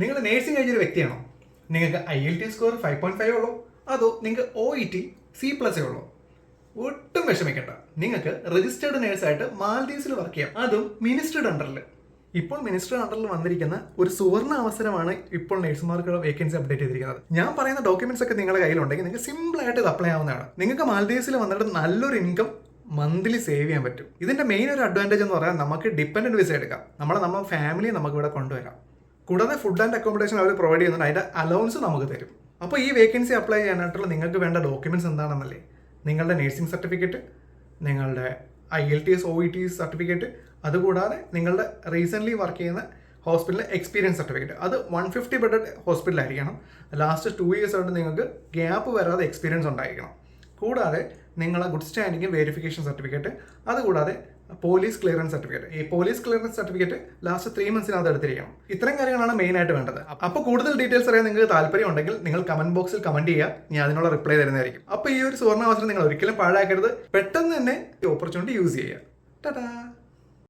നിങ്ങൾ നേഴ്സിംഗ് കഴിഞ്ഞൊരു വ്യക്തിയാണോ? നിങ്ങൾക്ക് IELTS സ്കോർ 5.5 ഉള്ളൂ, അതോ നിങ്ങൾക്ക് OET C+ ഉള്ളൂ? ഒട്ടും വിഷമിക്കണ്ട, നിങ്ങൾക്ക് രജിസ്റ്റേർഡ് നേഴ്സായിട്ട് മാൽദീവ്സിൽ വർക്ക് ചെയ്യാം, അതും മിനിസ്ട്രിയുടെ അണ്ടറിൽ. ഇപ്പോൾ മിനിസ്ട്രിയുടെ അണ്ടറിൽ വന്നിരിക്കുന്ന ഒരു സുവർണ്ണ അവസരമാണ് ഇപ്പോൾ നേഴ്സുമാർക്കുള്ള വേക്കൻസി അപ്ഡേറ്റ് ചെയ്തിരിക്കുന്നത്. ഞാൻ പറയുന്ന ഡോക്യുമെന്റ്സ് ഒക്കെ നിങ്ങളുടെ കയ്യിലുണ്ടെങ്കിൽ നിങ്ങൾക്ക് സിമ്പിളായിട്ട് ഇത് അപ്ലൈ ആവുന്നതാണ്. നിങ്ങൾക്ക് മാൽദീവ്സിൽ വന്നിട്ട് നല്ലൊരു ഇൻകം മന്ത്ലി സേവ് ചെയ്യാൻ പറ്റും. ഇതിന്റെ മെയിൻ ഒരു അഡ്വാൻറ്റേജ് എന്ന് പറയാൻ നമുക്ക് ഡിപ്പെൻഡന്റ് വിസ എടുക്കാം, നമ്മുടെ ഫാമിലിയെ നമുക്ക് ഇവിടെ കൊണ്ടുവരാം. കൂടാതെ ഫുഡ് ആൻഡ് അക്കോമഡേഷൻ അവർ പ്രൊവൈഡ് ചെയ്യുന്നുണ്ട്, അതിന്റെ അലൗൻസ് നമുക്ക് തരും. അപ്പോൾ ഈ വേക്കൻസി അപ്ലൈ ചെയ്യാനായിട്ടുള്ള നിങ്ങൾക്ക് വേണ്ട ഡോക്യുമെന്റ്സ് എന്താണെന്നല്ലേ? നിങ്ങളുടെ നേഴ്സിംഗ് സർട്ടിഫിക്കറ്റ്, നിങ്ങളുടെ IELTS OET സർട്ടിഫിക്കറ്റ്, അതുകൂടാതെ നിങ്ങളുടെ റീസെൻ്റ്ലി വർക്ക് ചെയ്യുന്ന ഹോസ്പിറ്റലിലെ എക്സ്പീരിയൻസ് സർട്ടിഫിക്കറ്റ്. അത് 150 ബെഡഡ് ഹോസ്പിറ്റലായിരിക്കണം. ലാസ്റ്റ് 2 years ആയിട്ട് നിങ്ങൾക്ക് ഗ്യാപ്പ് വരാതെ എക്സ്പീരിയൻസ് ഉണ്ടായിരിക്കണം. കൂടാതെ നിങ്ങളെ ഗുഡ് സ്റ്റാൻഡിങ് വെരിഫിക്കേഷൻ സർട്ടിഫിക്കറ്റ്, അതുകൂടാതെ പോലീസ് ക്ലിയറൻസ് സർട്ടിഫിക്കറ്റ്. ഈ police clearance certificate last 3 months എടുത്തിരിക്കണം. ഇത്തരം കാര്യങ്ങളാണ് മെയിൻ ആയിട്ട് വേണ്ടത്. അപ്പോൾ കൂടുതൽ ഡീറ്റെയിൽസ് അറിയാൻ നിങ്ങൾക്ക് താല്പര്യം ഉണ്ടെങ്കിൽ നിങ്ങൾ കമന്റ് ബോക്സിൽ കമന്റ് ചെയ്യുക, ഞാൻ അതിനുള്ള റിപ്ലൈ തരുന്നതായിരിക്കും. അപ്പോൾ ഈ ഒരു സുവർണ്ണ അവസരം നിങ്ങൾ ഒരിക്കലും പാഴാക്കരുത്. പെട്ടെന്ന് തന്നെ ഈ ഓപ്പർച്യൂണിറ്റി യൂസ് ചെയ്യുക. ടാറ്റാ.